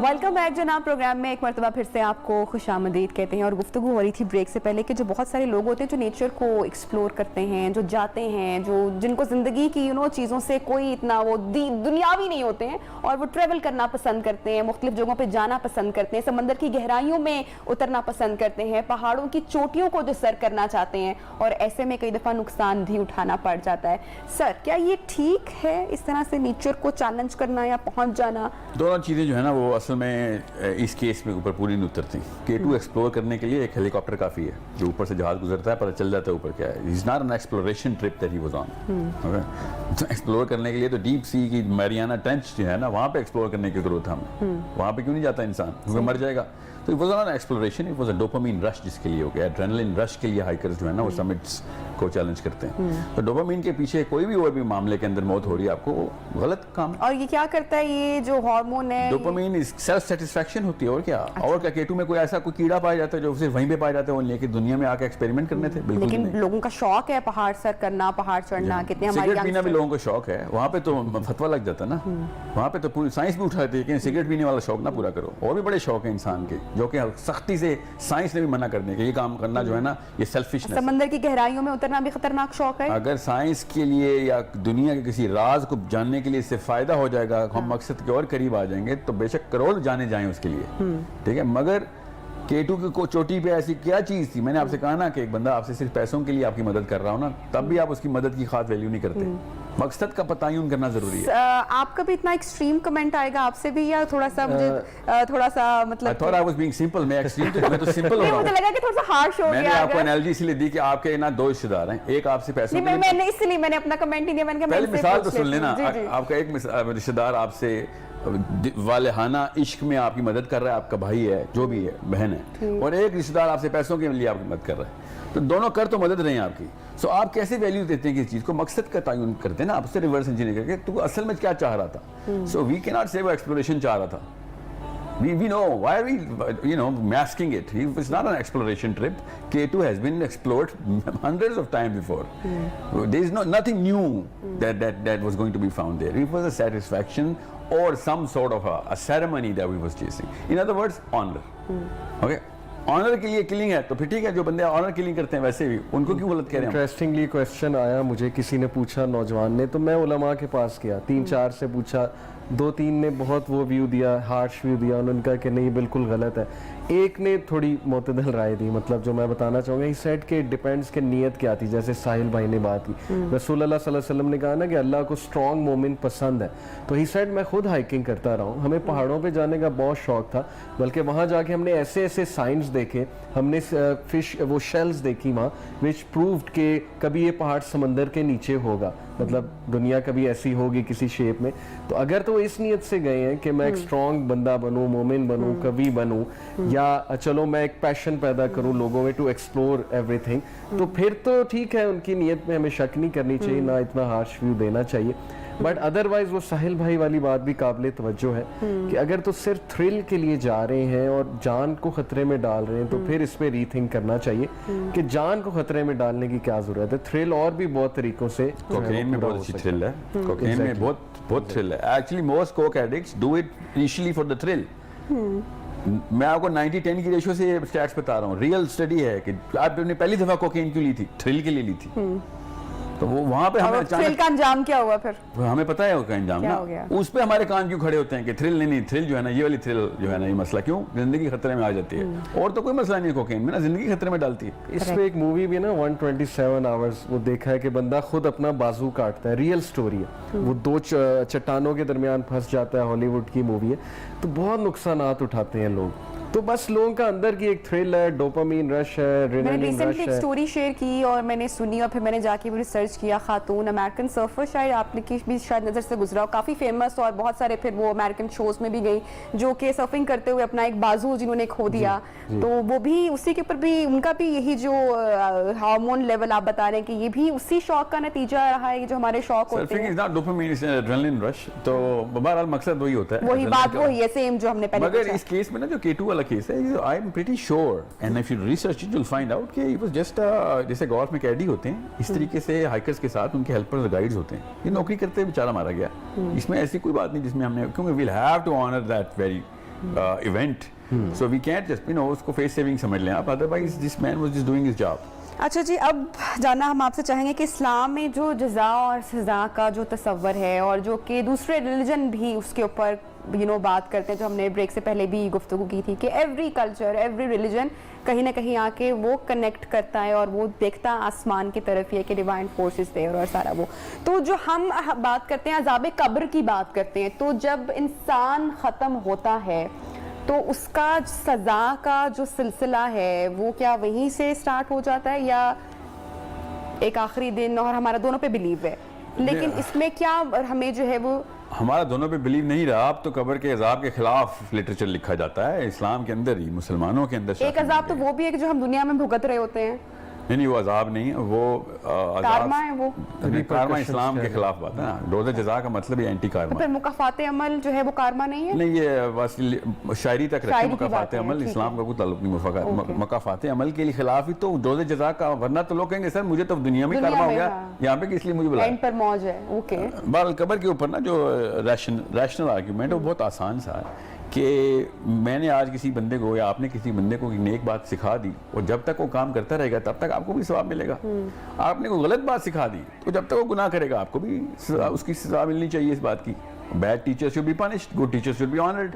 Welcome back جناب programme میں ایک مرتبہ پھر سے آپ کو خوش آمدید کہتے ہیں. اور گفتگو ہو رہی تھی بریک سے پہلے کہ جو بہت سارے لوگ ہوتے ہیں جو نیچر کو ایکسپلور کرتے ہیں, جو جاتے ہیں, جن کو زندگی کی چیزوں سے کوئی اتنا وہ دنیاوی نہیں ہوتے ہیں اور وہ ٹریول کرنا پسند کرتے ہیں, مختلف جگہوں پہ جانا پسند کرتے ہیں, سمندر کی گہرائیوں میں اترنا پسند کرتے ہیں, پہاڑوں کی چوٹیوں کو جو سر کرنا چاہتے ہیں, اور ایسے میں کئی دفعہ نقصان بھی اٹھانا پڑ جاتا ہے. سر کیا یہ ٹھیک ہے اس طرح سے نیچر کو چیلنج کرنا یا پہنچ جانا؟ دونوں چیزیں جو ہے نا وہ اصل میں اس کیس میں اوپر پوری نہیں اترتی. K2 ایکسپلور کرنے کے لیے ایک ہیلی کاپٹر کافی ہے جو اوپر سے جہاز گزرتا ہے, پتہ چل جاتا ہے اوپر کیا ہے. It's not an exploration trip that he was on. Explore کرنے کے لیے تو ڈیپ سی کی میریانا ٹرنچ جو ہے نا وہاں پہ ایکسپلور کرنے کی ضرورت ہے ہمیں. وہاں پہ کیوں نہیں جاتا انسان, کیونکہ مر جائے گا. تو it was not an exploration, it was a dopamine rush جس کے لیے ہو گیا. ایڈرینلن رش کے لیے ہائیکرز جو ہے نا وہ سمٹس کو چیلنج کرتے ہیں. تو ڈوپامین کے پیچھے کوئی بھی اور بھی معاملے کے اندر موت ہو رہی ہے آپ کو, وہ غلط کام. اور یہ کیا کرتا ہے یہ جو ہارمون ہے؟ ڈوپامین سیلف سیٹسفیکشن ہوتی ہے. اور کیا اور کیا K2 میں کوئی ایسا کوئی کیڑا پایا جاتا ہے جو صرف وہیں پہ پایا جاتا ہے, وہ لے کے دنیا میں آ کے ایکسپیریمنٹ کرنے تھے؟ بالکل. لیکن لوگوں کا شوق ہے پہاڑ سر کرنا, پہاڑ چڑھنا. کتنے ہمارے سگریٹ پینا بھی لوگوں کو شوق ہے, وہاں پہ تو فتوا لگ جاتا ہے نا. وہاں پہ تو پوری سائنس بھی اٹھاتی ہے کہ سگریٹ پینے والا شوق نہ پورا کرو. اور بھی بڑے شوق ہیں انسان کے جو کہ سختی سے سائنس نے بھی منع کرنے کے یہ کام کرنا جو ہے نا یہ سیلفشنس. سمندر کی گہرائیوں میں اترنا بھی خطرناک شوق ہے. اگر سائنس کے لیے یا دنیا کے کسی راز کو جاننے کے لیے اس سے فائدہ ہو جائے گا, ہم مقصد کے اور قریب آ جائیں گے, تو بے شک کروڑ جانے جائیں اس کے لیے, ٹھیک ہے. مگر K2 کی چوٹی پہ ایسی کیا چیز تھی؟ میں نے آپ سے کہا نا کہ ایک بندہ آپ سے صرف پیسوں کے لیے آپ کی مدد کر رہا ہو نا, تب بھی آپ اس کی مدد کی خاص ویلیو نہیں کرتے. مقصد کا تعین کرنا ضروری ہے. آپ کا بھی اتنا ایکسٹریم کمنٹ آئے گا آپ سے بھی, یا تھوڑا سا مجھے تھوڑا سا مطلب I thought I was being simple. میں ایکسٹریم میں تو سمپل ہو رہا ہوں. مجھے لگا کہ تھوڑا سا ہارش ہو گیا. میں نے آپ کو انالوجی اس لیے دی کہ آپ کے نا دو رشتہ دار ہیں, ایک آپ سے پیسوں میں نے اس لیے میں نے اپنا کمنٹ نہیں دیا. میں نے کہا پہلے مثال تو سن لینا. آپ کا ایک رشتہ دار آپ سے والہانہ عشق میں آپ کی مدد کر رہا ہے, آپ کا بھائی ہے, جو بھی ہے, بہن ہے, اور ایک رشتہ دار آپ سے پیسوں کے لیے آپ کی مدد کر رہا ہے. تو دونوں کر تو مدد رہے ہیں آپ کی. سو آپ کیسے ویلیو دیتے ہیں کسی چیز کو؟ مقصد کا تعین کرتے ہیں نا آپ سے ریورس انجینئر کر کے, تو اصل میں کیا چاہ رہا تھا. سو وی کی ناٹ سے وہ ایکسپلوریشن چاہ رہا تھا. We know why are we masking it. It's not an exploration trip. K2 has been explored hundreds of times before. There is nothing new that was going to be found there. It was a satisfaction or some sort of a ceremony that we was chasing. In other words, honor. Okay. Owner کے لیے killing ہے تو پھر ٹھیک ہے, جو بندے owner killing کرتے ہیں ویسے بھی ان کو کیوں غلط کہہ رہے ہیں؟ انٹرسٹنگلی کویسچن آیا مجھے, کسی نے پوچھا نوجوان نے, تو میں علماء کے پاس گیا, 3-4 سے پوچھا, 2-3 نے بہت وہ ویو دیا, ہارش ویو دیا, انہوں نے کہا کہ نہیں بالکل غلط ہے. ایک نے تھوڑی معتدل رائے دی, مطلب جو میں بتانا چاہوں گا, ہی سیٹ کہ ڈیپینڈس کہ نیت کیا تھی. جیسے ساحل بھائی نے بات کی, رسول اللہ صلی اللہ علیہ وسلم نے کہا نا کہ اللہ کو اسٹرانگ مومن پسند ہے, تو ہی سیٹ میں خود ہائکنگ کرتا رہا ہوں, ہمیں پہاڑوں پہ جانے کا بہت شوق تھا, بلکہ وہاں جا کے ہم نے ایسے ایسے سائنس دیکھے, ہم نے فش وہ شیلز دیکھی وہاں وچ پرووڈ کہ کبھی یہ پہاڑ سمندر کے نیچے ہوگا, مطلب دنیا کبھی ایسی ہوگی کسی شیپ میں. تو اگر تو اس نیت سے گئے ہیں کہ میں ایک اسٹرانگ بندہ بنوں, مومن بنوں, کبھی بنوں, یا چلو میں ایک پیشن پیدا کروں لوگوں میں ٹو ایکسپلور ایوری تھنگ, تو پھر تو ٹھیک ہے, ان کی نیت میں ہمیں شک نہیں کرنی چاہیے, نہ اتنا ہارش ویو دینا چاہیے. بٹ ادروائز وہ ساحل بھائی والی بات بھی قابل توجہ ہے کہ اگر تو صرف تھرل کے لیے جا رہے ہیں اور جان کو خطرے میں ڈال رہے ہیں, تو پھر اس پہ ری تھنک کرنا چاہیے کہ جان کو خطرے میں ڈالنے کی کیا ضرورت ہے. تھرل اور بھی بہت طریقوں سے, کوکین میں بہت اچھی تھرل ہے, کوکین میں بہت تھرل ہے. Actually most coke addicts do it initially for the thrill. میں آپ کو 90-10 کی ریشو سے اسٹیٹس بتا رہا ہوں, ریئل اسٹڈی ہے کہ آپ نے پہلی دفعہ کوکین کیوں لی تھی؟ تھرل کے لیے لی تھی. تو وہاں پہ ہمیں تھرل کا انجام کیا ہوا؟ پھر ہمیں پتا ہے وہ کا انجام نا, اس پہ ہمارے کان کیوں کھڑے ہوتے ہیں کہ تھرل نہیں, تھرل جو ہے نا یہ والی تھرل جو ہے نا یہ مسئلہ کیوں زندگی خطرے میں آ جاتی ہے, اور تو کوئی مسئلہ نہیں ہے کوکین میں نا, زندگی خطرے میں ڈالتی ہے. اس پہ ایک مووی بھی نا 127 آورز, وہ دیکھا ہے کہ بندہ خود اپنا بازو کاٹتا ہے, ریئل سٹوری ہے, وہ 2 چٹانوں کے درمیان پھنس جاتا ہے, ہالی ووڈ کی مووی ہے. تو بہت نقصانات اٹھاتے ہیں لوگ, تو بس لوگوں کا اندر کی ایک تھرل ہے, ڈوپامین رش ہے, ایڈرینلن رش ہے. میں نے ریسنٹلی ایک سٹوری شیئر کی اور میں نے سنی, اور پھر میں نے جا کے بھی ریسرچ کیا. خاتون امریکن سرفر, شاید آپ نے کی بھی شاید نظر سے گزرا ہو, کافی فیمس, اور بہت سارے پھر وہ امریکن شوز میں بھی گئی, جو کہ سرفنگ کرتے ہوئے اپنا ایک بازو جنہوں نے کھو دیا. تو وہ بھی اسی کے اوپر بھی ان کا بھی یہی جو ہارمون لیول آپ بتا رہے ہیں کہ یہ بھی اسی شوق کا نتیجہ رہا ہے, جو ہمارے شوق ہوتے ہیں. Surfing is not dopamine, it's adrenaline rush. تو بہرحال مقصد وہی ہوتا ہے, وہی بات وہی ہے سیم جو ہم نے پہلے. مگر اس کیس میں نا جو K2 والا کیس ہے, I'm pretty sure, and if you research it, you'll find out کہ it was just جیسے گولف میں کیڈی ہوتے ہیں, اس طریقے سے ہائکرز کے ساتھ ان کے ہیلپرز گائیڈز ہوتے ہیں, یہ نوکری کرتے ہوئے بیچارہ مارا گیا. اس میں ایسی کوئی بات نہیں جس میں ہم نے, کیونکہ we'll have to honor that very event. So we can't just, उसको face saving समझ लें आप, otherwise this man was just doing his job. अच्छा जी, अब जानना हम आपसे चाहेंगे कि इस्लाम में जो जज़ा और सज़ा का जो तस्वर है और जो कि दूसरे रिलीजन भी उसके ऊपर बात करते हैं, जो हमने ब्रेक से पहले भी गुफ्तगू की थी कि एवरी कल्चर, एवरी रिलीजन कहीं ना कहीं आके वो कनेक्ट करता है और वो देखता आसमान की तरफ ही कि डिवाइन फोर्सेस देयर और सारा वो। तो जो हम बात करते हैं अज़ाब कब्र की बात करते हैं, तो जब इंसान ख़त्म होता है तो उसका सज़ा का जो सिलसिला है वो क्या वहीं से स्टार्ट हो जाता है या एक आखिरी दिन? और हमारा दोनों पे बिलीव है, लेकिन इसमें क्या हमें जो है वो हमारा दोनों पे बिलीव नहीं रहा। अब तो कब्र के अजाब के खिलाफ लिटरेचर लिखा जाता है इस्लाम के अंदर ही, मुसलमानों के अंदर। एक अजाब तो वो भी है कि जो हम दुनिया में भुगत रहे होते हैं। नहीं, वो अजाब नहीं, वो कारमा है वो। कारमा इस्लाम के खिलाफ बात है ना। रोज़े जज़ा का मतलब ही एंटी कारमा। तो फिर मुकाफ़ाते अमल जो है वो कारमा नहीं है? नहीं, ये बस शायरी तक रखे। मुकाफ़ाते अमल इस्लाम का कोई ताल्लुक नहीं। मुकाफ़ाते अमल के लिए खिलाफ ही तो रोज़े जज़ा का, वरना तो लोग कहेंगे सर मुझे तो दुनिया में कारमा हो गया, यहाँ पे किस लिए मुझे बुलाया? एंड पर मौज है। ओके, बाल कब्र के ऊपर ना जो रैशनल आर्ग्यूमेंट है वो बहुत आसान सा है कि मैंने आज किसी बंदे को या आपने किसी बंदे को नेक बात सिखा दी और जब तक वो काम करता रहेगा तब तक आपको भी सवाब मिलेगा। आपने कोई गलत बात सिखा दी तो जब तक वो गुनाह करेगा आपको भी उसकी सजा मिलनी चाहिए इस बात की। Bad teacher should be punished, good teacher should be honoured.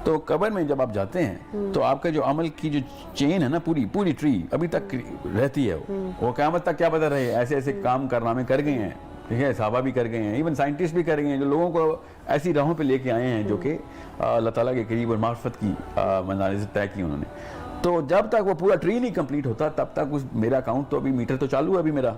तो कब्र में जब आप जाते हैं तो आपका जो अमल की जो चेन है ना, पूरी ट्री अभी तक रहती है। वो क़यामत तक क्या पता रहे ऐसे ऐसे काम कारनामे कर गए हैं, ठीक है, सहाबा भी कर गए हैं, इवन साइंटिस्ट भी कर गए हैं, जो लोगों को ऐसी राहों पे लेके आए हैं जो कि अल्लाह ताला के करीब और मार्फत की मंज़िल से तय की उन्होंने। तो जब तक वो पूरा ट्री नहीं कंप्लीट होता तब तक उस मेरा अकाउंट तो अभी मीटर तो चालू है अभी मेरा,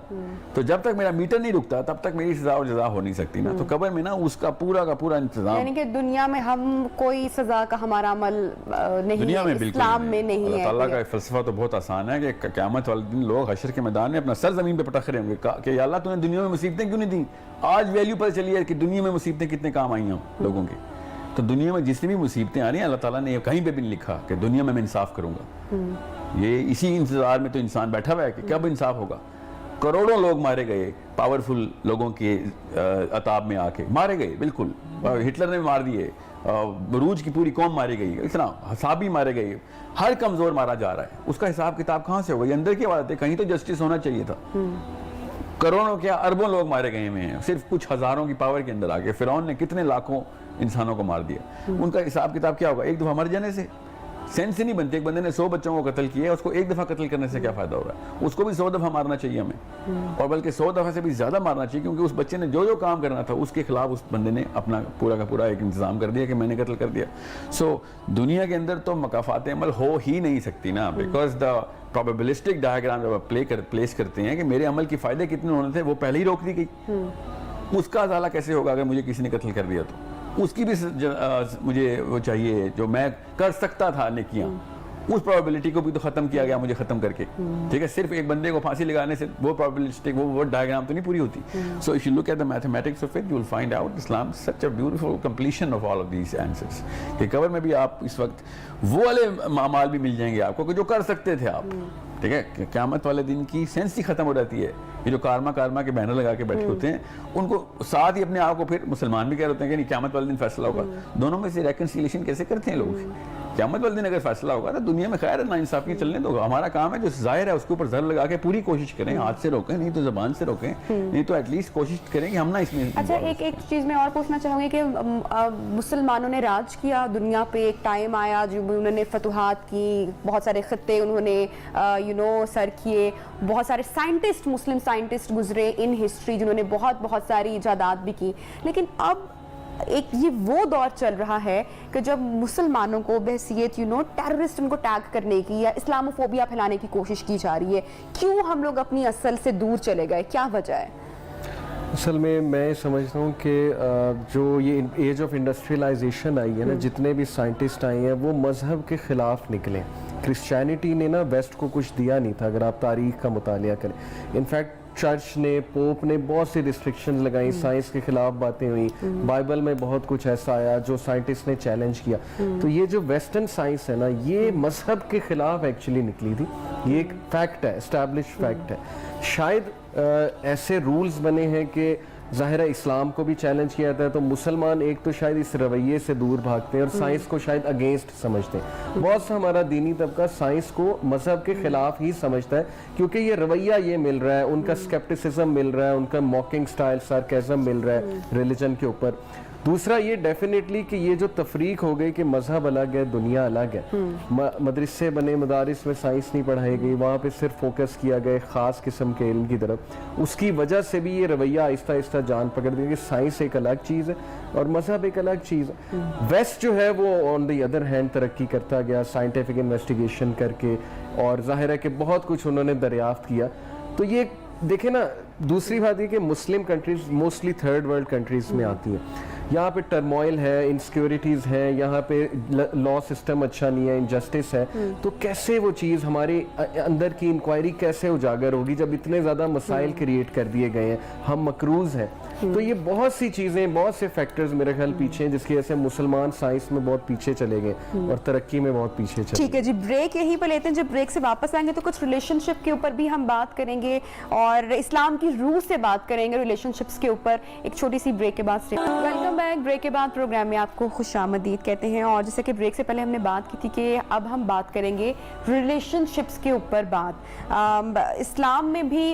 तो जब तक मेरा मीटर नहीं रुकता तब तक मेरी सजा और जज़ा हो नहीं सकती ना। तो कब्र में ना उसका पूरा का पूरा इंतजाम, यानी कि दुनिया में हम कोई सजा का हमारा अमल नहीं दुनिया है, में बिल्कुल इस्लाम में नहीं है। अल्लाह ताला का फ़लसफ़ा तो बहुत आसान है कि क़यामत वाले दिन लोग हशर के मैदान में अपना सर ज़मीन पे पटक रहे होंगे कि या अल्लाह तूने दुनिया में मुसीबतें क्यों नहीं दी। आज वैल्यू पता चली है कि दुनिया में मुसीबतें कितने काम आई हैं लोगों के। तो दुनिया में जितनी भी मुसीबतें आ रही हैं अल्लाह ताला ने कहीं पे भी नहीं लिखा कि दुनिया में मैं इंसाफ करूंगा। ये इसी इंतजार में तो इंसान बैठा हुआ है कि कब इंसाफ होगा। करोड़ों लोग मारे गए पावरफुल लोगों के अताब में आके मारे गए, बिल्कुल हिटलर ने मार दिए, रूज की पूरी कौम मारी गई, इतना हसाबी मारे गए, हर कमजोर मारा जा रहा है। उसका हिसाब किताब कहाँ से होगा? ये अंदर की बात है, कहीं तो जस्टिस होना चाहिए था। करोड़ों क्या अरबों लोग मारे गए हुए हैं सिर्फ कुछ हजारों की पावर के अंदर आके। फिरौन ने कितने लाखों इंसानों को मार दिया, उनका हिसाब किताब क्या होगा? एक दफा मर जाने से सेंस ही नहीं बनती। एक बंदे ने 100 बच्चों को कत्ल किया है, उसको एक दफा कत्ल करने से क्या फायदा होगा? उसको भी 100 दफा मारना चाहिए हमें, और बल्कि 100 दफा से भी ज्यादा मारना चाहिए, क्योंकि उस बच्चे ने जो जो काम करना था उसके खिलाफ उस बंदे ने अपना पूरा का पूरा एक इंतजाम कर दिया कि मैंने कत्ल कर दिया। सो दुनिया के अंदर तो मकाफात अमल हो ही नहीं सकती ना, बिकॉज द प्रोबेबिलिस्टिक डायग्राम जब आप प्लेस करते हैं कि मेरे अमल के फायदे कितने होने थे वो पहले ही रोक दी गई। उसका अजाला कैसे होगा अगर मुझे किसी ने कत्ल कर दिया? तो उसकी भी मुझे वो चाहिए जो मैं कर सकता था नेकियां, उस प्रोबेबिलिटी को भी तो खत्म किया गया मुझे खत्म करके। ठीक है, सिर्फ एक बंदे को फांसी लगाने से वो प्रोबेबिलिस्टिक वो डायग्राम तो नहीं पूरी होती। So if you look at the mathematics of it you will find out Islam such a beautiful completion of all of these answers. कि कवर में भी आप इस वक्त वो वाले अमाल भी मिल जाएंगे आपको कि जो कर सकते थे आप। ठीक है, क़यामत वाले दिन की सेंस ही खत्म हो जाती है। ये जो कारमा के बैनर लगा के बैठे होते हैं उनको साथ ही अपने आप को फिर मुसलमान भी कह रहे होते हैं कि नहीं क़यामत वाले दिन फैसला होगा। दोनों में से रेकन्सिलिएशन कैसे करते हैं लोग? क़यामत वाले दिन अगर फैसला होगा तो दुनिया में खैर ना इंसाफी चलने दो। हमारा काम है जो जाहिर है उसके ऊपर जर लगा के पूरी कोशिश करें, हाथ से रोकें नहीं तो जबान से रोकें, नहीं तो एटलीस्ट कोशिश करें कि हम ना इसमें। अच्छा, एक चीज़ मैं और पूछना चाहूँगी कि मुसलमानों ने राज किया दुनिया पे, एक टाइम आया जब उन्होंने फतुहात की, बहुत सारे खत्ते उन्होंने सर किए, बहुत सारे साइंटिस्ट मुस्लिम साइंटिस्ट गुजरे इन हिस्ट्री जिन्होंने बहुत सारी इजादात भी की। लेकिन अब एक ये वो दौर चल रहा है कि जब मुसलमानों को बहसियत टेररिस्ट उनको टैग करने की या इस्लामोफोबिया फैलाने की कोशिश की जा रही है। क्यों हम लोग अपनी असल से दूर चले गए, क्या वजह है? असल में मैं समझता हूँ कि जो ये एज ऑफ इंडस्ट्रियलाइजेशन आई है ना, जितने भी साइंटिस्ट आए हैं वो मज़हब के ख़िलाफ़ निकले। क्रिश्चियनिटी ने ना वेस्ट को कुछ दिया नहीं था, अगर आप तारीख़ का मुतालिया करें। इनफैक्ट चर्च ने, पोप ने बहुत सी रिस्ट्रिक्शंस लगाई, साइंस के खिलाफ बातें हुई, बाइबल में बहुत कुछ ऐसा आया जो साइंटिस्ट ने चैलेंज किया। तो ये जो वेस्टर्न साइंस है ना, ये मजहब के खिलाफ एक्चुअली निकली थी। ये एक फैक्ट है, एस्टैब्लिश फैक्ट है। शायद ऐसे रूल्स बने हैं कि ظاہر ہے اسلام کو بھی چیلنج کیا جاتا ہے, تو مسلمان ایک تو شاید اس رویے سے دور بھاگتے ہیں اور سائنس کو شاید اگینسٹ سمجھتے ہیں. بہت سا ہمارا دینی طبقہ سائنس کو مذہب کے خلاف ہی سمجھتا ہے کیونکہ یہ رویہ یہ مل رہا ہے, ان کا اسکیپٹسزم مل رہا ہے, ان کا موکنگ سٹائل سارکیزم مل رہا ہے ریلیجن کے اوپر. دوسرا یہ ڈیفینیٹلی کہ یہ جو تفریق ہو گئی کہ مذہب الگ ہے دنیا الگ ہے, مدرسے بنے, مدارس میں سائنس نہیں پڑھائی گئی, وہاں پہ صرف فوکس کیا گیا خاص قسم کے علم کی طرف, اس کی وجہ سے بھی یہ رویہ آہستہ آہستہ جان پکڑ دیا کہ سائنس ایک الگ چیز ہے اور مذہب ایک الگ چیز ہے. ویسٹ جو ہے وہ آن دی ادر ہینڈ ترقی کرتا گیا سائنٹیفک انویسٹیگیشن کر کے, اور ظاہر ہے کہ بہت کچھ انہوں نے دریافت کیا. تو یہ دیکھیں نا, دوسری بات یہ کہ مسلم countries mostly third world countries میں آتی ہیں, یہاں پہ ٹرموائل ہے, انسیکیورٹیز ہیں, یہاں پہ لا سسٹم اچھا نہیں ہے, انجسٹس ہے, تو کیسے وہ چیز ہمارے اندر کی انکوائری کیسے اجاگر ہوگی جب اتنے زیادہ مسائل کریٹ کر دیے گئے ہیں, ہم مقروض ہیں. تو یہ بہت سی چیزیں, بہت سے فیکٹرز میرے خیال پیچھے ہیں جس کی وجہ سے مسلمان سائنس میں بہت پیچھے چلے گئے اور ترقی میں بہت پیچھے چلے. ٹھیک ہے جی, بریک یہیں پہ لیتے ہیں, جب بریک سے واپس آئیں گے تو کچھ ریلیشن شپ کے اوپر بھی ہم بات کریں گے اور اسلام کی روح سے بات کریں گے ریلیشن شپس کے اوپر, ایک چھوٹی سی بریک کے بعد. Welcome back. بریک کے بعد پروگرام میں آپ کو خوش آمدید کہتے ہیں, اور جیسے کہ بریک سے پہلے ہم نے بات کی تھی کہ اب ہم بات کریں گے ریلیشن شپس کے اوپر. اسلام میں بھی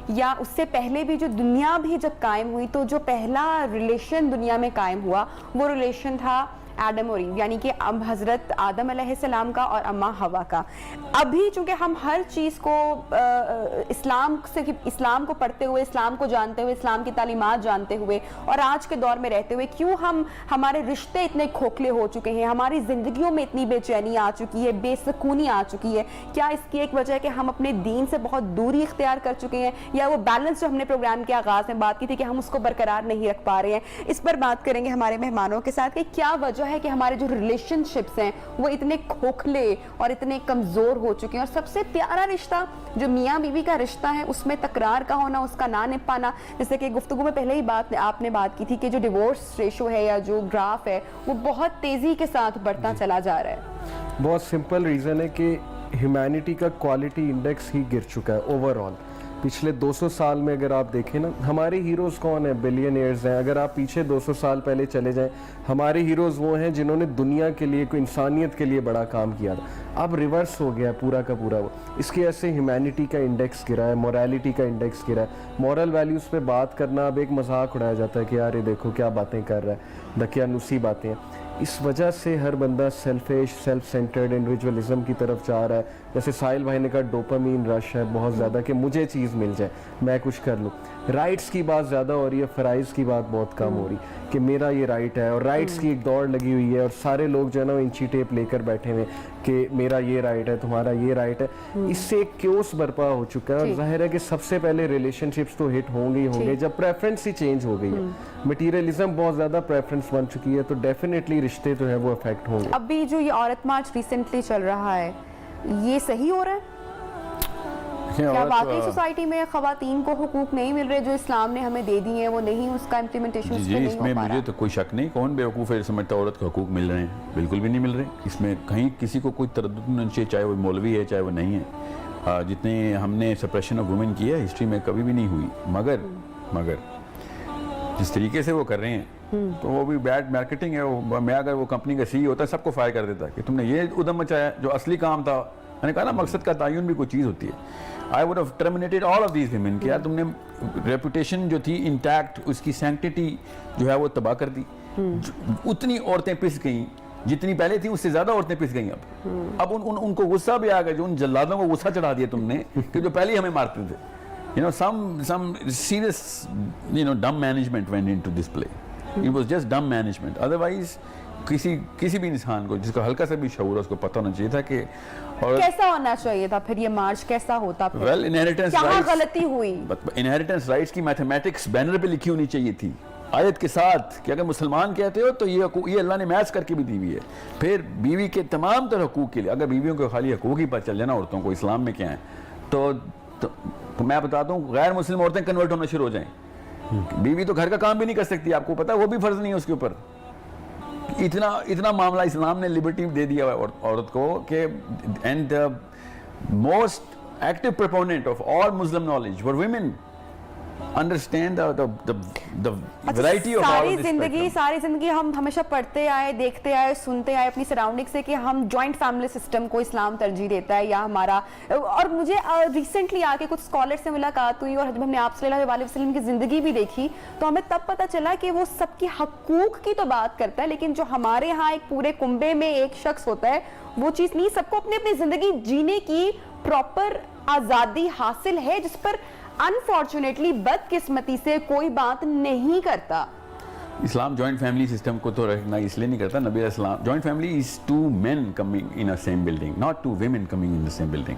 یا اس سے پہلے بھی جو دنیا بھی جب قائم ہوئی تو جو پہلا ریلیشن دنیا میں قائم ہوا وہ ریلیشن تھا آدم اور ایو, یعنی کہ اب حضرت آدم علیہ السلام کا اور اماں حوا کا. ابھی چونکہ ہم ہر چیز کو اسلام کو پڑھتے ہوئے, اسلام کو جانتے ہوئے, اسلام کی تعلیمات جانتے ہوئے اور آج کے دور میں رہتے ہوئے, کیوں ہمارے رشتے اتنے کھوکھلے ہو چکے ہیں, ہماری زندگیوں میں اتنی بے چینی آ چکی ہے, بے سکونی آ چکی ہے, کیا اس کی ایک وجہ ہے کہ ہم اپنے دین سے بہت دوری اختیار کر چکے ہیں, یا وہ بیلنس جو ہم نے پروگرام کے آغاز میں بات کی تھی کہ ہم اس کو برقرار نہیں رکھ پا رہے ہیں. اس پر بات کریں گے ہمارے مہمانوں کے ساتھ کہ کیا وجہ ہے کہ ہمارے جو ریلیشن شپس ہیں وہ اتنے کھوکھلے اور اتنے کمزور ہو چکے ہیں. اور سب سے پیارا رشتہ جو میاں بیوی کا رشتہ ہے اس میں تکرار کا ہونا, اس کا نہ نپ پانا, جیسے کہ گفتگو میں پہلے ہی آپ نے بات کی تھی کہ جو ڈیورس ریشو ہے یا جو گراف ہے وہ بہت تیزی کے ساتھ بڑھتا چلا جا رہا ہے. بہت سمپل ریزن ہے کہ ہیومینٹی کا کوالٹی انڈیکس ہی گر چکا ہے اوور آل. پچھلے 200 سال میں اگر آپ دیکھیں نا, ہمارے ہیروز کون ہیں, بلینئرز ہیں. اگر آپ پیچھے 200 سال پہلے چلے جائیں, ہمارے ہیروز وہ ہیں جنہوں نے دنیا کے لیے, کوئی انسانیت کے لیے بڑا کام کیا تھا. اب ریورس ہو گیا پورا کا پورا. اس کی وجہ سے ہیومینٹی کا انڈیکس گرا ہے, موریلٹی کا انڈیکس گرا ہے. مورل ویلیوز پہ بات کرنا اب ایک مذاق اڑایا جاتا ہے کہ یار یہ دیکھو کیا باتیں کر رہا ہے, دقیانوسی باتیں ہیں. اس وجہ سے ہر بندہ سیلفش, سیلف سینٹرڈ انڈیویجولزم کی طرف جا رہا ہے. جیسے ساحل بھائی نے کہا ڈوپامین رش ہے بہت زیادہ کہ مجھے چیز مل جائے, میں کچھ کر لوں. رائٹس کی بات زیادہ ہو رہی ہے, فرائض کی بات بہت کم ہو رہی کہ میرا یہ رائٹ ہے, اور رائٹس کی ایک دوڑ لگی ہوئی ہے اور سارے لوگ جو ہے نا وہ انچی ٹیپ لے کر بیٹھے ہوئے کہ میرا یہ رائٹ ہے, تمہارا یہ رائٹ ہے. اس سے ایک کیوس برپا ہو چکا ہے, اور ظاہر ہے کہ سب سے پہلے ریلیشن شپس تو ہٹ ہوں گے جب پریفرنس ہی چینج ہو گئی ہے. مٹیریلزم بہت زیادہ پریفرنس بن چکی ہے, تو ڈیفینیٹلی رشتے جو ہے وہ افیکٹ ہوں گے. اب بھی جو یہ عورت مارچ ریسنٹلی چل رہا ہے یہ صحیح ہو رہا ہے؟ کیا باقی سوسائٹی میں خواتین کو حقوق نہیں مل رہے جو اسلام نے ہمیں دے دی ہیں, وہ نہیں, اس کا امپلیمنٹیشن اس پہ نہیں ہو پا رہا؟ مجھے تو کوئی شک نہیں, کون بے وقوف ہے سمجھتا عورت کو حقوق مل رہے ہیں, بالکل بھی نہیں مل رہے. اس میں کہیں کسی کو کوئی تردد نہیں چاہیے, چاہے وہ مولوی ہے چاہے وہ نہیں ہے. جتنے ہم نے سپریشن آف وومن کی ہے ہسٹری میں کبھی بھی نہیں ہوئی, مگر جس طریقے سے وہ کر رہے ہیں تو وہ بھی بیڈ مارکیٹنگ ہے. میں اگر وہ کمپنی کا سی ہوتا ہے سب کو فائر کر دیتا کہ تم نے یہ ادھم مچایا جو اصلی کام تھا. میں نے کہا نا مقصد کا تعین بھی کوئی چیز ہوتی ہے. I would have terminated all of these women کہ یار تم نے ریپوٹیشن جو تھی انٹیکٹ, اس کی سینکٹیٹی جو ہے وہ تباہ کر دی. اتنی عورتیں پس گئیں جتنی پہلے تھیں, اس سے زیادہ عورتیں پس گئیں. اب ان کو غصہ بھی آ گیا, جو ان جلادوں کو غصہ چڑھا دیا تم نے کہ جو پہلے ہی ہمیں مارتے تھے. Some serious dumb management went into this play. It was just dumb management. Otherwise کسی بھی انسان کو جس کو ہلکا سا بھی شعور ہے اس کو پتہ ہونا چاہیے تھا کہ کیسا ہونا چاہیے تھا پھر یہ مارچ, کیسا ہوتا پھر, well inheritance کہاں rights, غلطی ہوئی. inheritance rights کی میتھمیٹکس بینر پہ لکھی ہونی چاہیے تھی آیت کے ساتھ کہ اگر مسلمان کہتے ہو تو یہ اللہ نے میچ کر کے بھی دی ہوئی ہے. پھر بیوی کے تمام تر حقوق کے لیے اگر بیویوں کو خالی حقوق ہی پتہ چل جائے نا عورتوں کو اسلام میں کیا ہے, تو میں بتاتا ہوں غیر مسلم عورتیں کنورٹ ہونا شروع ہو جائیں. بیوی تو گھر کا کام بھی نہیں کر سکتی, آپ کو پتہ ہے وہ بھی فرض نہیں ہے اس کے اوپر. اتنا معاملہ اسلام نے لبرٹی دے دیا عورت کو کہ and the most active proponent of all Muslim knowledge were women. understand the variety of all of this spectrum. सारी जिंदगी हम हमेशा पढ़ते आए, देखते आए, सुनते आए अपनी सराउंडिंग से कि हम जॉइंट फैमिली सिस्टम को इस्लाम तरजीह देता है या हमारा, और मुझे रिसेंटली आके कुछ स्कॉलर से मुलाकात हुई और जब हमने आप सल्लल्लाहु अलैहि वसल्लम की ज़िंदगी भी देखी तो हमें तब पता चला कि वो सबकी हकूक की तो बात करता है, लेकिन जो हमारे यहाँ एक पूरे कुंबे में एक शख्स होता है वो चीज़ नहीं, सबको अपनी अपनी ज़िंदगी जीने की प्रॉपर आज़ादी हासिल है जिस पर अनफॉर्चुनेटली बदकिस्मती से कोई बात नहीं करता। इस्लाम जॉइंट फैमिली सिस्टम को तो रिकॉग्नाइज इसलिए नहीं करता, नबी इस्लाम joint family is 2 men coming in a same building, not 2 women coming in the same building.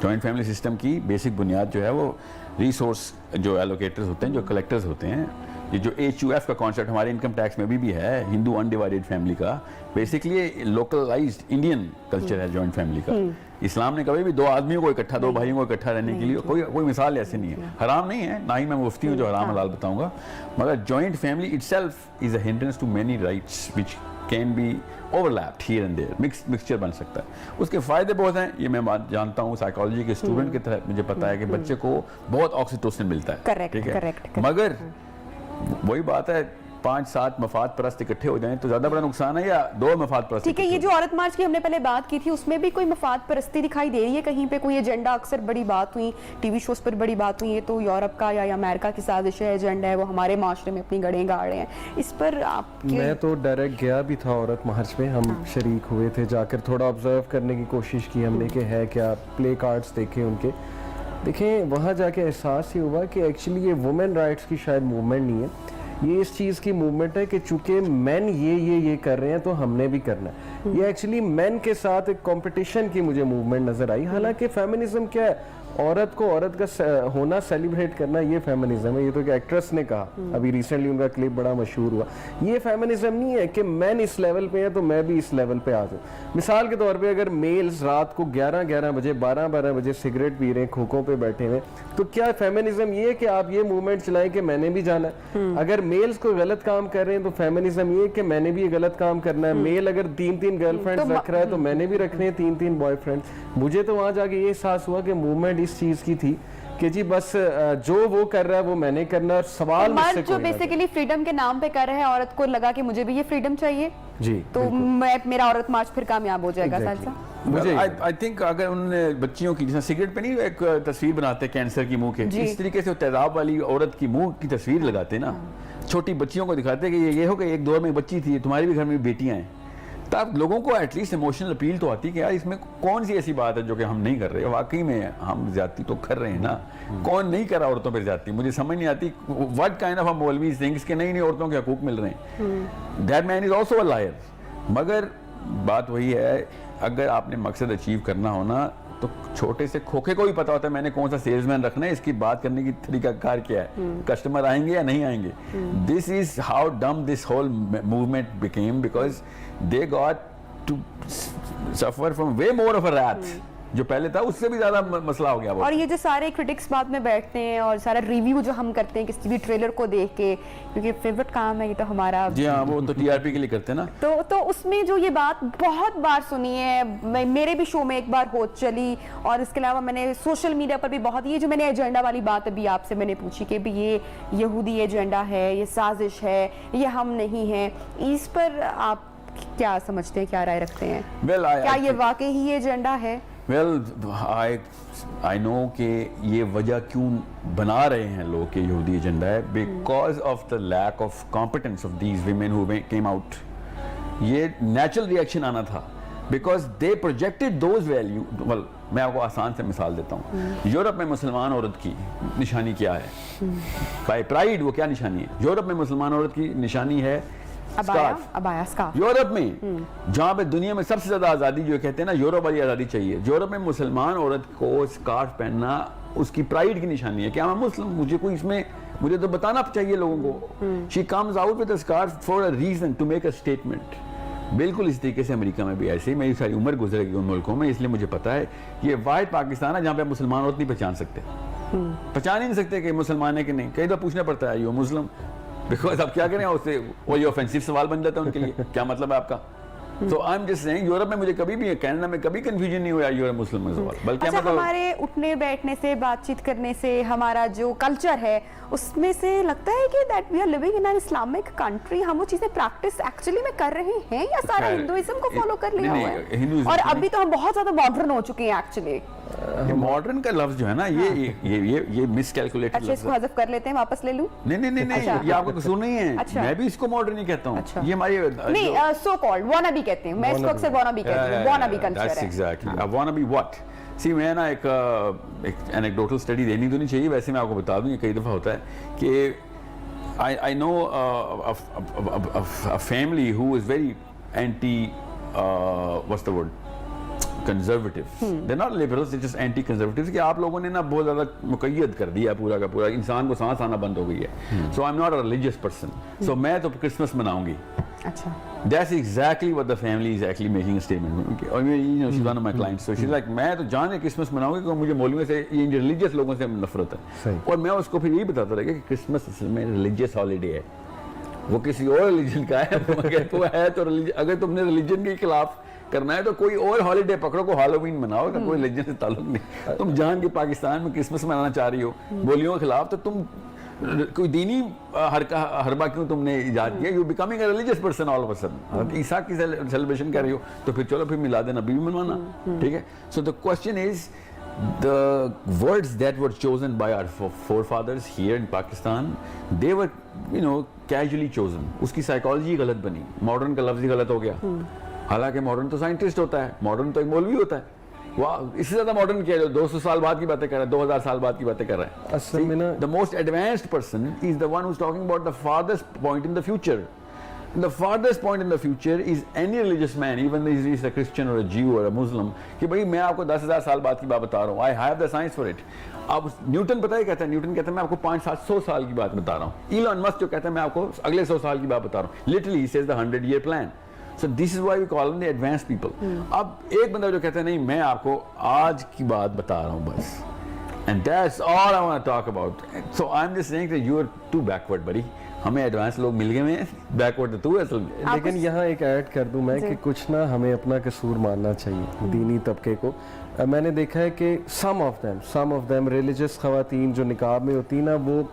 Joint family system की बेसिक बुनियाद जो है वो रिसोर्स जो एलोकेटर्स होते हैं, जो कलेक्टर्स होते हैं, ये जो HUF का कॉन्सेप्ट हमारे इनकम टैक्स में भी है, हिंदू अनडिवाइडेड फैमिली का, बेसिकली लोकलाइज्ड इंडियन कल्चर है जॉइंट फैमिली का। इस्लाम ने कभी भी 2 आदमियों को इकट्ठा, 2 भाइयों को इकट्ठा रहने के लिए कोई मिसाल ऐसे नहीं है। हराम नहीं है, ना ही मैं मुफ्ती हूँ जो हराम हलाल बताऊंगा, मगर joint family itself is a hindrance to many rights which can be overlapped here and there, mixture बन सकता है। उसके फायदे बहुत हैं, ये मैं जानता हूँ, साइकोलॉजी के स्टूडेंट की तरह मुझे पता है कि बच्चे को बहुत ऑक्सीटोसिन मिलता है, ठीक है, मगर वही बात है 5-7 मफाद परस्त इकट्ठे हो जाएं तो ज्यादा बड़ा नुकसान है या 2 मफाद परस्त? ठीक है, ये जो औरत मार्च की हमने पहले बात की थी उसमें भी कोई मफाद परस्ती दिखाई दे रही है कहीं पे? कोई एजेंडा, अक्सर बड़ी बात हुई टीवी शोज पर, बड़ी बात हुई है तो यूरोप का या अमेरिका की साजिश है, एजेंडा है, वो हमारे माशरे में अपनी गड़ें गाड़ रहे हैं, इस पर आप? मैं तो डायरेक्ट गया भी था औरत मार्च में, हम शरीक हुए थे, जाकर थोड़ा ऑब्जर्व करने की कोशिश की हमने कि है क्या, प्ले कार्ड्स देखे उनके, देखें वहाँ जाके एहसास ही हुआ कि एक्चुअली ये वुमेन राइट्स की शायद मूवमेंट नहीं है, ये इस चीज़ की मूवमेंट है कि चूंकि मैन ये कर रहे हैं तो हमने भी करना है। ये एक्चुअली मैन के साथ एक कंपटीशन की मुझे मूवमेंट नज़र आई। हालांकि फेमिनिज्म क्या है, औरत को औरत का होना सेलिब्रेट करना, ये फेमिनिज्म है। ये तो एक एक्ट्रेस ने कहा, अभी रिसेंटली उनका क्लिप बड़ा मशहूर हुआ। ये फेमिनिज्म नहीं है कि मैन इस लेवल पे है तो मैं भी इस लेवल पे आ जाऊँ। मिसाल के तौर पे अगर मेल्स रात को 11-11 बजे 12-12 बजे सिगरेट पी रहे हैं खोखों पे बैठे हुए, तो क्या फेमिनिज्म ये है कि आप ये मूवमेंट चलाएं कि मैंने भी जाना है? अगर मेल्स को गलत काम कर रहे हैं तो फेमिनिज्म ये है कि मैंने भी ये गलत काम करना है। मेल अगर 3-3 गर्लफ्रेंड्स रख रहा है तो मैंने भी रखने हैं 3-3 बॉयफ्रेंड्स। मुझे तो वहाँ जाके ये एहसास हुआ कि मूवमेंट इस चीज़ की थी कि जी बस जो वो कर रहा है वो मैंने करना है, सवाल मुझसे जो बेसिकली फ्रीडम के नाम पे कर रहे हैं, औरत को लगा कि मुझे भी ये फ्रीडम चाहिए जी, तो मेरा औरत मार्च फिर कामयाब हो जाएगा। सालसा मुझे आई थिंक अगर उन्होंने बच्चियों की, जैसे सिगरेट पे नहीं एक तस्वीर बनाते कैंसर की मुंह के, इस तरीके से तेजाब वाली औरत की मुंह की तस्वीर लगाते ना, छोटी बच्चियों को दिखाते कि ये हो कि एक दौर में बच्ची थी, तुम्हारे भी घर में बेटियां हैं, तब लोगों को एटलीस्ट इमोशनल अपील तो आती कि यार इसमें कौन सी ऐसी बात है जो कि हम नहीं कर रहे, वाकई में हम ज्यादती तो कर रहे हैं ना, कौन नहीं कर रहा औरतों पर ज्यादती? मुझे समझ नहीं आती व्हाट काइंड ऑफ मौलवी थिंक्स कि नहीं औरतों के हकूक मिल रहे हैं, that man is also a liar. मगर बात वही है, अगर आपने मकसद अचीव करना हो ना तो छोटे से खोखे को भी पता होता है मैंने कौन सा सेल्समैन रखना है, इसकी बात करने की तरीकाकार क्या है, कस्टमर आएंगे या नहीं आएंगे। This is how dumb this whole movement became, because they got to suffer from way more of a rat, जो पहले था उससे भी ज्यादा मसला हो गया वो। और ये जो सारे क्रिटिक्स बाद में बैठते हैं और सारा रिव्यू जो हम करते हैं किसी भी ट्रेलर को देख के, क्योंकि फेवरेट काम है ये तो हमारा, जी हाँ, वो तो टीआरपी के लिए करते हैं ना, तो उसमें जो ये बात बहुत बार सुनी है, मेरे भी शो में एक बार हो चली, और इसके अलावा मैंने सोशल मीडिया पर भी बहुत, ये जो मैंने एजेंडा वाली बात अभी आपसे मैंने पूछी कि भी ये यहूदी एजेंडा है, ये साजिश है, ये हम नहीं हैं, इस पर आप क्या समझते हैं, क्या राय रखते हैं? क्या ये वाकई ही एजेंडा है? आई नो कि ये वजह क्यों बना रहे हैं लोग कि यहूदी एजेंडा है, because of the lack of competence of these women who came out. ये नेचुरल रिएक्शन आना था, because they projected those value. Well, मैं आपको आसान से मिसाल देता हूँ। यूरोप में मुसलमान औरत की निशानी क्या है? बाय प्राइड वो क्या निशानी है? यूरोप में मुसलमान औरत की निशानी है अबाया, स्कार्फ। यूरोप में जहाँ पे दुनिया में सबसे ज्यादा आजादी जो कहते हैं ना, यूरोप वाली आजादी चाहिए, यूरोप में मुसलमान औरत को स्कार्फ पहनना उसकी प्राइड की निशानी है। क्या मैं मुस्लिम, मुझे कोई इसमें, मुझे तो बताना चाहिए लोगों को। She comes out with a scarf for a reason, to make a statement. बिल्कुल इस तरीके से अमेरिका में भी ऐसे ही, मेरी सारी उम्र गुजरेगी उन मुल्कों में, इसलिए मुझे पता है ये वाहिद पाकिस्तान है जहाँ पे मुसलमान औरत नहीं पहचान सकते, पहचान ही नहीं सकते कि मुसलमान है कि नहीं। कई दफा पूछना पड़ता है, यू मुस्लिम, बिकॉज अब क्या करें उससे, वो ये ऑफेंसिव सवाल बन जाता है उनके लिए, क्या मतलब है आपका? So I'm just saying Europe में मुझे कभी भी, कनाडा में कभी कंफ्यूजन नहीं हुआ यूरोप मुस्लिम में सवाल, बल्कि अच्छा, हमारे उठने बैठने से, बातचीत करने से, हमारा जो कल्चर है उसमें से लगता है कि that we are living in an Islamic country, हम वो चीजें प्रैक्टिस एक्चुअली में कर रहे हैं या सारा हिंदुइज्म को फॉलो कर लिया हुआ है? और अभी तो हम बहुत ज्यादा मॉडर्न हो चुके हैं एक्चुअली। मॉडर्न का लफ्ज जो है ना, ये मिसकैलकुलेटेड अच्छा, इसको हज़फ कर लेते हैं, वापस ले लूं? नहीं, ये आपका कसूर नहीं है। अच्छा। मैं भी इसको मॉडर्न ही कहता हूँ। अच्छा। ये हमारी नहीं, सो कॉल्ड वानाबी कहते हैं, मैं इसको अक्सर वानाबी कहती हूँ, वानाबी कल्चर That's है। exactly. A wannabe what? See, मैं ना एक एनेक्डोटल स्टडी देनी तो नहीं चाहिए, वैसे मैं आपको बता दूं, ये कई दफ़ा होता है कि I know a family who is very anti, what's the word? Conservative. They're not liberals, they're just anti-conservatives. कि आप लोगों ने ना बहुत ज़्यादा मुक़य्यद कर दिया पूरा का पूरा, इंसान को सांस आना बंद हो गई है। So I'm not a religious person. So मैं तो क्रिसमस मनाऊंगी। अच्छा। That's exactly what the family is actually making a statement. Okay. और you know, she's one of my clients. So she's like, मैं तो जाने क्रिसमस मनाऊंगी क्योंकि मुझे मौलवियों से, ये रिलीजियस लोगों से नफरत है। और मैं उसको फिर यही बताता रहा कि क्रिसमस असल में रिलीजियस हॉलीडे है, वो किसी और रिलीजन का है, मगर तो है तो अगर तुमने रिलीजन के खिलाफ करना है तो कोई और हॉलीडे पकड़ो, को हैलोवीन मनाओ, तो कोई रिलीजन से ताल्लुक नहीं। तुम जान के पाकिस्तान में क्रिसमस मनाना चाह रही हो बोलियों के खिलाफ, तो तुम कोई दीनी हरबा क्यों तुमने इजाद किया? You becoming a religious person all of a sudden. ईसा की सेलिब्रेशन कर रही हो तो फिर चलो फिर मिलाद नबी भी मनवाना, ठीक है? So the question is the words that were chosen by our forefathers here in Pakistan, they were, you know, casually chosen. उसकी साइकोलॉजी गलत बनी, मॉडर्न का लफ्ज़ ही गलत हो गया। हालांकि मॉडर्न तो साइंटिस्ट होता है, मॉडर्न तो एक मौलवी होता है। वाह, इससे ज़्यादा मॉडर्न क्या है जो 200 साल बाद की बातें कर रहा है, 2000 साल बाद की बातें कर रहा है। असल में ना, the most advanced person is the one who's talking about the farthest point in the future. The farthest point in the future is any religious man, even if he's a Christian or a Jew or a Muslim, कि भाई मैं आपको 10,000 साल बाद की बात बता रहा हूँ। I have the science for it. अब न्यूटन पता है कहता है, न्यूटन कहता है मैं आपको 500-700 साल की बात बता रहा हूँ। Elon Musk जो कहता है मैं आपको अगले 100 साल की बात बता रहा हूँ। Literally he says the 100-year plan. So this is why we call them the advanced people. अब एक बंदा जो कहता है नहीं मैं आपको आज की बात बता रहा हूँ बस, and that's all I want to talk about. So I'm just saying that you are too backward, buddy. हमें एडवांस लोग मिल गए हैं, बैकवर्ड तो असल में। लेकिन यहाँ एक ऐड कर दूं मैं कि कुछ ना हमें अपना कसूर मानना चाहिए दीनी तबके को। मैंने देखा है कि सम ऑफ देम रिलीजियस ख़वातीन जो निकाब में होती ना, वो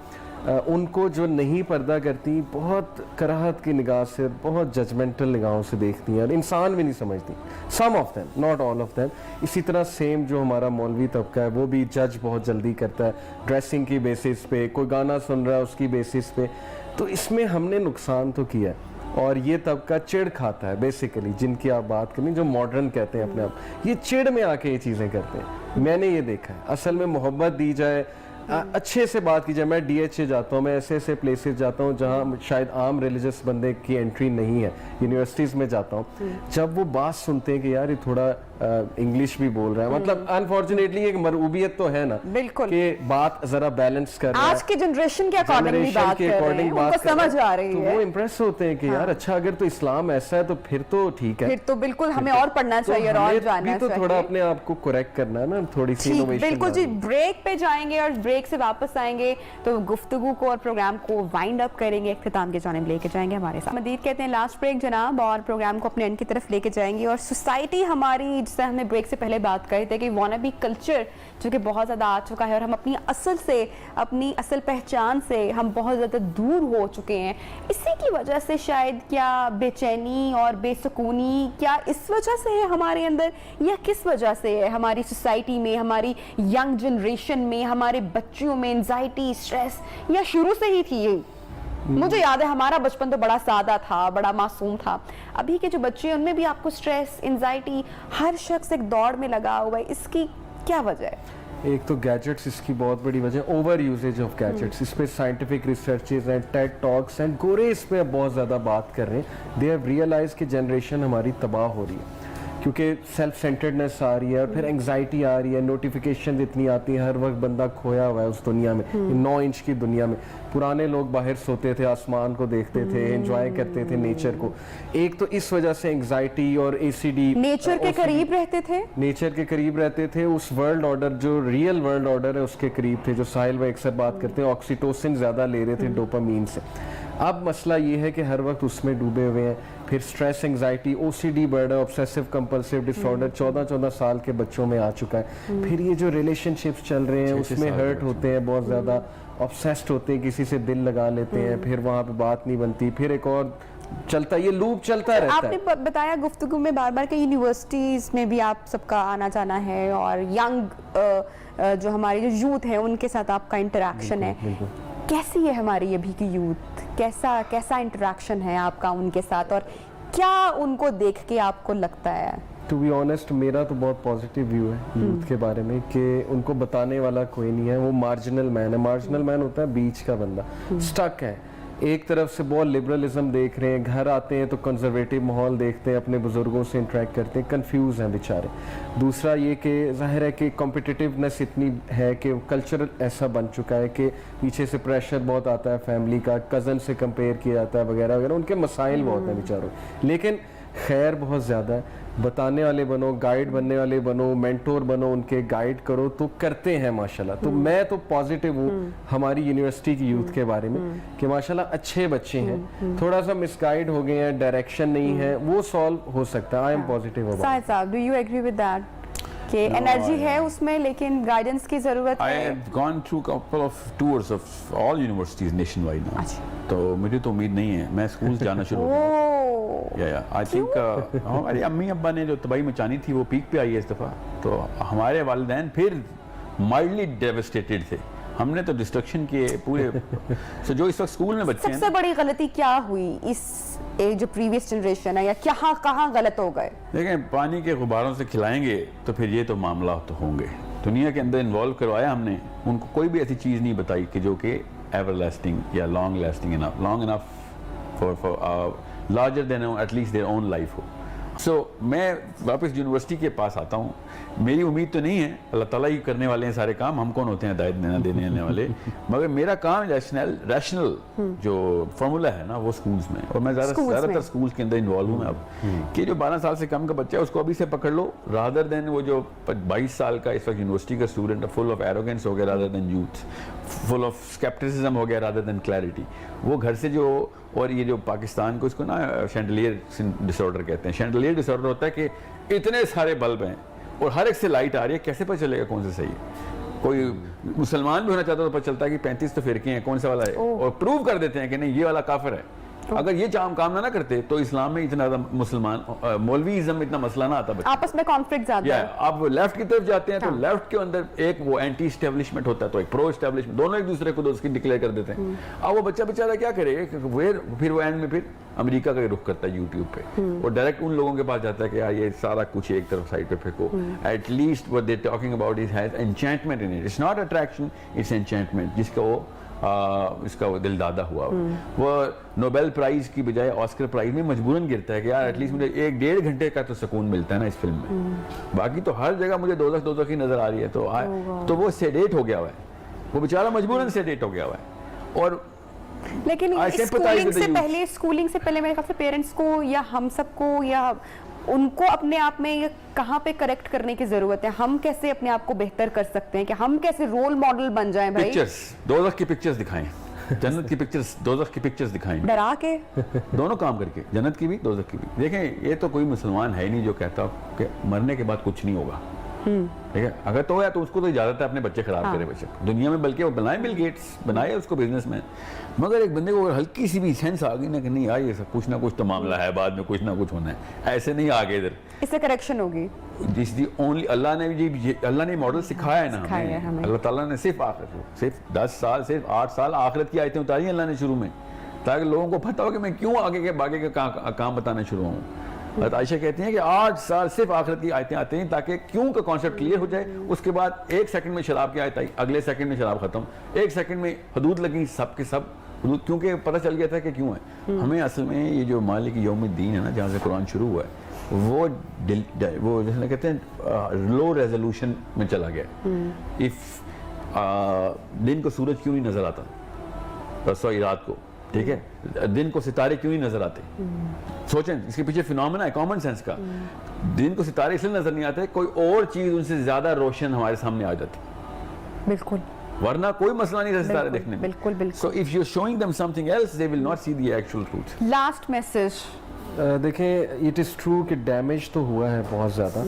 उनको जो नहीं पर्दा करती बहुत कराहत की निगाह से, बहुत जजमेंटल निगाहों से देखती हैं और इंसान भी नहीं समझती। Some of them, not all of them. इसी तरह सेम जो हमारा मौलवी तबका है वो भी जज बहुत जल्दी करता है ड्रेसिंग की बेसिस पे, कोई गाना सुन रहा है उसकी बेसिस पे। तो इसमें हमने नुकसान तो किया है और ये तबका चिढ़ खाता है बेसिकली, जिनकी आप बात करें जो मॉडर्न कहते हैं अपने आप, ये चिढ़ में आके ये चीज़ें करते हैं। मैंने ये देखा है, असल में मोहब्बत दी जाए, अच्छे से बात की जाए। मैं DHA जाता हूँ, मैं ऐसे ऐसे प्लेसेस जाता हूँ जहाँ शायद आम रिलीजियस बंदे की एंट्री नहीं है, यूनिवर्सिटीज़ में जाता हूँ, जब वो बात सुनते हैं कि यार ये थोड़ा इंग्लिश भी बोल रहा है, मतलब अनफॉर्चुनेटली एक मरऊबियत तो है ना, बिल्कुल, कि बात जरा बैलेंस कर रहा है, आज के जनरेशन के अकॉर्डिंग बात कर रहे हैं, उनको समझ आ रही है, तो वो इम्प्रेस होते हैं कि यार अच्छा अगर तो इस्लाम ऐसा है तो फिर तो ठीक है, फिर तो बिल्कुल हमें और पढ़ना चाहिए और जानना चाहिए। तो थोड़ा अपने आप को करेक्ट करना है ना, थोड़ी सी इनोवेशन। बिल्कुल जी, ब्रेक पे जाएंगे और ब्रेक से वापस आएंगे तो गुफ्तगू को और प्रोग्राम को वाइंड अप करेंगे, इख्तिताम की जानिब लेके जाएंगे हमारे साथ। मदीद कहते हैं लास्ट ब्रेक जनाब, और प्रोग्राम को अपने एंड की तरफ लेके जाएंगे। और सोसाइटी हमारी, जिससे हमने ब्रेक से पहले बात करी थी कि वानाबी कल्चर जो कि बहुत ज़्यादा आ चुका है और हम अपनी असल से, अपनी असल पहचान से हम बहुत ज़्यादा दूर हो चुके हैं, इसी की वजह से शायद क्या बेचैनी और बेसुकूनी क्या इस वजह से है हमारे अंदर, या किस वजह से है हमारी सोसाइटी में, हमारी यंग जनरेशन में, हमारे बच्चों में एंजाइटी, स्ट्रेस, या शुरू से ही थी ये? मुझे याद है हमारा बचपन तो बड़ा सादा था, बड़ा मासूम था। अभी के जो बच्चे हैं उनमें भी आपको स्ट्रेस, एंजाइटी, हर शख्स एक दौड़ में लगा हुआ है, इसकी क्या वजह है? एक तो गैजेट्स इसकी बहुत बड़ी वजह, ओवर यूजेज ऑफ गैजेट्स। इस पे scientific researches and Ted talks and गोरे इस पे बहुत ज़्यादा बात कर रहे हैं। दे हैव रियलाइज कि जनरेशन हमारी तबाह हो रही है क्योंकि सेल्फ सेंटर्डनेस आ रही है और फिर एंग्जाइटी आ रही है, नोटिफिकेशन इतनी आती है, हर वक्त बंदा खोया हुआ है उस दुनिया में, 9 इंच की दुनिया में। पुराने लोग बाहर सोते थे, आसमान को देखते थे, एंजॉय करते थे नेचर को। एक तो इस वजह से एंग्जाइटी और ACD, नेचर के करीब रहते थे, नेचर के करीब रहते थे, उस वर्ल्ड ऑर्डर जो रियल वर्ल्ड ऑर्डर है उसके करीब थे, जो साहिल भाई अक्सर बात करते हैं, ऑक्सीटोसिन ज़्यादा ले रहे थे डोपामीन से। अब मसला ये है कि हर वक्त उसमें डूबे हुए हैं, फिर स्ट्रेस एंजाइटी OCD बढ़ रहा है, ऑब्सेसिव कंपल्सिव डिसऑर्डर 14-14 साल के बच्चों में आ चुका है। फिर ये जो रिलेशनशिप्स चल रहे हैं उसमें हर्ट होते हैं बहुत ज़्यादा, ऑब्सेस्ड होते हैं, किसी से दिल लगा लेते हैं, फिर वहाँ पे बात नहीं बनती, फिर एक और चलता, ये लूप चलता रहता है। आपने बताया गुफ्तगू में बार बार कि यूनिवर्सिटीज़ में भी आप सबका आना जाना है और यंग जो हमारी जो यूथ है उनके साथ आपका इंटरेक्शन है। कैसी है हमारी अभी की यूथ, कैसा इंटरेक्शन है आपका उनके साथ और क्या उनको देख के आपको लगता है? टू बी ऑनेस्ट मेरा तो बहुत पॉजिटिव व्यू है यूथ के बारे में कि उनको बताने वाला कोई नहीं है, वो मार्जिनल मैन है। मार्जिनल मैन होता है बीच का बंदा, स्टक है। एक तरफ से बहुत लिबरलिज्म देख रहे हैं, घर आते हैं तो कंजर्वेटिव माहौल देखते हैं, अपने बुजुर्गों से इंटरेक्ट करते हैं, कंफ्यूज हैं बेचारे। दूसरा ये कि जाहिर है कि कॉम्पिटिटिवनेस इतनी है कि कल्चर ऐसा बन चुका है कि पीछे से प्रेशर बहुत आता है फैमिली का, कज़न से कंपेयर किया जाता है वगैरह वगैरह, उनके मसाइल बहुत हैं बेचारों। लेकिन खैर बहुत ज़्यादा है, बताने वाले बनो, गाइड बनने वाले बनो, मेंटोर बनो, उनके गाइड करो तो करते हैं माशाल्लाह। तो मैं तो पॉजिटिव हूँ हमारी यूनिवर्सिटी की यूथ के बारे में कि माशाल्लाह अच्छे बच्चे हैं, थोड़ा सा मिसगाइड हो गए हैं, डायरेक्शन नहीं है, वो सॉल्व हो सकता है। I am positive about. Sahid साहब, do you agree with that कि एनर्जी है उसमें लेकिन गाइडेंस की जरूरत I है? have gone through couple of tours of all universities nationwide now. तो मुझे तो उम्मीद नहीं है, मैं स्कूल जाना शुरू हो गया। या आई थिंक हमारी अम्मी अब्बा ने जो तबाही मचानी थी वो पीक पे आई है इस दफ़ा। तो हमारे वालिदैन फिर माइल्डली डेवस्टेटेड थे, हमने तो डिस्ट्रक्शन किए पूरे। so, जो इस वक्त स्कूल में बच्चे हैं, सबसे बड़ी गलती क्या हुई इस जो प्रीवियस जनरेशन है, या कहाँ गलत हो गए? देखें पानी के गुब्बारों से खिलाएंगे तो फिर ये तो मामला तो होंगे। दुनिया के अंदर इन्वॉल्व करवाया हमने, उनको कोई भी ऐसी चीज़ नहीं बताई कि जो कि एवर लास्टिंग या long lasting enough, long enough for larger than at least their own life हो। सो मैं वापस यूनिवर्सिटी के पास आता हूँ, मेरी उम्मीद तो नहीं है, अल्लाह ताला ही करने वाले हैं सारे काम, हम कौन होते हैं हिदायत देने वाले, मगर मेरा काम रैशनल जो फार्मूला है ना वो स्कूल्स में, और मैं ज़्यादातर स्कूल्स के अंदर इन्वॉल्व हूँ अब, कि जो 12 साल से कम का बच्चा है उसको अभी से पकड़ लो, रादर देन वो जो 22 साल का इस वक्त यूनिवर्सिटी का स्टूडेंट है, फुल ऑफ एरोगेंस हो गया rather than youth, full of scepticism हो गया रादर देन क्लैरिटी, वो घर से जो, और ये जो पाकिस्तान को इसको ना शैंडलियर डिसऑर्डर कहते हैं। शैंडलियर डिसऑर्डर होता है कि इतने सारे बल्ब हैं और हर एक से लाइट आ रही है, कैसे पता चलेगा कौन सा सही है? कोई मुसलमान भी होना चाहता है तो पता चलता है कि 35 तो फिरके हैं, कौन सा वाला है, और प्रूव कर देते हैं कि नहीं ये वाला काफिर है। अगर ये काम ना करते तो इस्लाम में इतना मुसलमान मौलवीज़म इतना मसला ना आता, आपस में कॉन्फ्लिक्ट ज्यादा है। अब लेफ्ट की तरफ जाते हैं तो लेफ्ट के अंदर एक वो एंटी एस्टेब्लिशमेंट होता है तो एक प्रो एस्टेब्लिशमेंट, दोनों एक दूसरे को दोस्त की डिक्लेयर कर देते हैं। अब वो बच्चा बेचारा क्या करेगा, फिर वो एंड में फिर अमेरिका का रुख करता है यूट्यूब पे, और डायरेक्ट उन लोगों के पास जाता है कि यार ये सारा कुछ एक तरफ साइड पे फेंको। At least what they talking about is has enchantment in it, it's not attraction, it's enchantment, जिसका वो इसका वो दिल दादा हुआ। वो नोबेल प्राइज की बजाय ऑस्कर प्राइज में मजबूरन गिरता है कि यार एटलीस्ट मुझे 1-1.5 घंटे का तो सुकून मिलता है ना इस फिल्म में, बाकी तो हर जगह मुझे दोज़ख ही नजर आ रही है। तो वो सेडेट हो गया हुआ है, वो बेचारा मजबूरन सेडेट हो गया हुआ है। और लेकिन स्कूलिंग से पहले मेरे ख्याल से पेरेंट्स को या हम सबको या उनको अपने आप में कहाँ पे करेक्ट करने की जरूरत है? हम कैसे अपने आप को बेहतर कर सकते हैं, कि हम कैसे रोल मॉडल बन जाएं? भाई पिक्चर्स, दोज़ख की पिक्चर्स दिखाएं, जन्नत की पिक्चर्स, दोज़ख की पिक्चर्स दिखाएं, डरा के दोनों काम करके, जन्नत की भी दोज़ख की भी। देखें ये तो कोई मुसलमान है ही नहीं जो कहता कि मरने के बाद कुछ नहीं होगा, ठीक है? अगर तो है तो उसको तो इजाजत है अपने बच्चे खराब करे बेशक दुनिया में, बल्कि वो बनाए बिल गेट्स बनाए उसको बिजनेसमैन, मगर एक बंदे को हल्की सी भी सेंस आ गई ना कि नहीं यार ये सब कुछ ना कुछ तो मामला है, बाद में कुछ ना कुछ होना है, ऐसे नहीं आगे इधर, इससे करेक्शन होगी। दिस दी ओनली, अल्लाह ने मॉडल सिखाया है ना हमें। अल्लाह ताला ने सिर्फ 10 साल, सिर्फ 8 साल आखिरत की आयतें उतारी अल्लाह ने शुरू में, ताकि लोगों को पता हो कि मैं क्यों आगे के काम बताना शुरू हूँ। आयशा कहती हैं कि 8 साल सिर्फ आखिरत की आयतें आती हैं ताकि क्यों का कॉन्सेप्ट क्लियर हो जाए। उसके बाद 1 सेकंड में शराब की आयत आई, अगले सेकंड में शराब खत्म, 1 सेकंड में हदूद लगी, सब के सब हदूद, क्योंकि पता चल गया था कि क्यों है। हमें असल में ये जो मालिक यौमुद्दीन है ना, जहाँ से कुरान शुरू हुआ है, वो जैसे कहते हैं लो रेजोल्यूशन में चला गया। दिन को सूरज क्यों नहीं नजर आता, सॉरी रात को, ठीक है, दिन को सितारे क्यों नहीं नजर आते? सोचें, इसके पीछे फिनोमेना है कॉमन सेंस का। दिन को सितारे इसलिए नजर नहीं आते, कोई और चीज उनसे ज्यादा रोशन हमारे सामने आ जाती, बिल्कुल, वरना कोई मसला नहीं रहता सितारे देखने में। बिल्कुल। So if you're showing them something else, they will not see the actual truth. Last message देखें इट इज़ ट्रू कि डैमेज तो हुआ है बहुत ज़्यादा,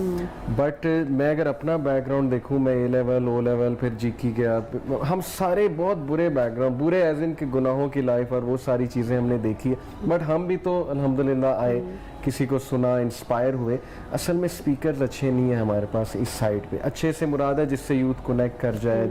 बट मैं अगर अपना बैकग्राउंड देखूं, मैं ए लेवल ओ लेवल फिर जीकी गया, हम सारे बहुत बुरे बैकग्राउंड, बुरे एज इन के गुनाहों की लाइफ और वो सारी चीज़ें हमने देखी है, बट हम भी तो अल्हम्दुलिल्लाह आए, किसी को सुना, इंस्पायर हुए। असल में स्पीकर अच्छे नहीं है हमारे पास इस साइड पे, अच्छे से मुराद है जिससे यूथ कनेक्ट कर जाए।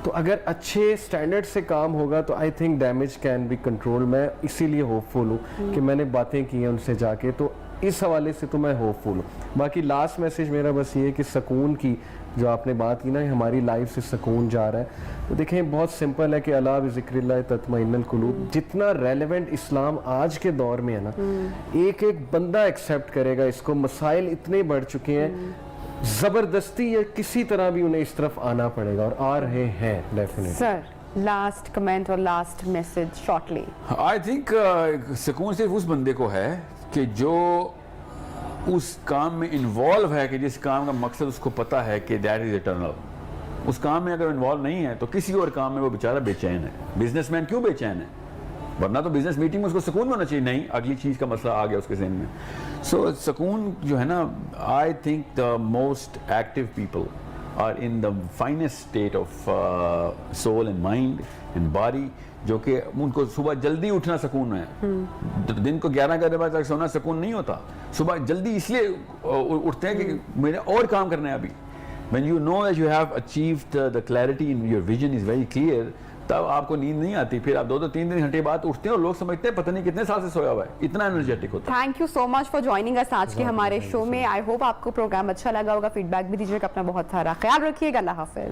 तो अगर अच्छे स्टैंडर्ड से काम होगा तो I think damage can be control. मैं इसीलिए होपफुल हूँ कि मैंने बातें की हैं उनसे जाके, तो इस हवाले से तो मैं होपफुल हूँ। बाकी लास्ट मैसेज मेरा बस ये है कि सुकून की जो आपने बात की ना, हमारी लाइफ से सुकून जा रहा है, तो देखें बहुत सिंपल है कि अला बिज़िक्रिल्लाह तत्मइन्नुल कुलूब, जितना रेलेवेंट इस्लाम आज के दौर में है ना, एक एक बंदा एक्सेप्ट करेगा इसको। मसाइल इतने बढ़ चुके हैं, ज़बरदस्ती या किसी तरह भी उन्हें इस तरफ आना पड़ेगा, और आ रहे हैं डेफिनेटली। सर लास्ट कमेंट और last message shortly. I think सुकून सिर्फ उस बंदे को है कि जो उस काम में इन्वॉल्व है, कि जिस काम का मकसद उसको पता है कि दैट इज इटर्नल। उस काम में अगर इन्वॉल्व नहीं है तो किसी और काम में वो बेचारा बेचैन है। बिजनेसमैन क्यों बेचैन है? वरना तो बिजनेस मीटिंग में उसको सुकून होना चाहिए, नहीं अगली चीज़ का मसला आ गया उसके ज़हन में। सो सुकून जो है ना, I think the most active people are in the finest state of soul and mind and body, जो कि उनको सुबह जल्दी उठना सुकून है। दिन को 11 बजे तक सोना सुकून नहीं होता। सुबह जल्दी इसलिए उठते हैं कि मेरे और काम करना है अभी। When you know that you have achieved the clarity in your vision is very clear, तब आपको नींद नहीं आती। फिर आप 2-3 घंटे बाद उठते हैं और लोग समझते हैं पता नहीं कितने साल से सोया हुआ है, इतना एनर्जेटिक होता है। Thank you so much for joining us आज के हमारे शो में। आई होप आपको प्रोग्राम अच्छा लगा होगा। फीडबैक भी दीजिएगा। अपना बहुत सारा ख्याल रखिएगा। अल्लाह हाफिज।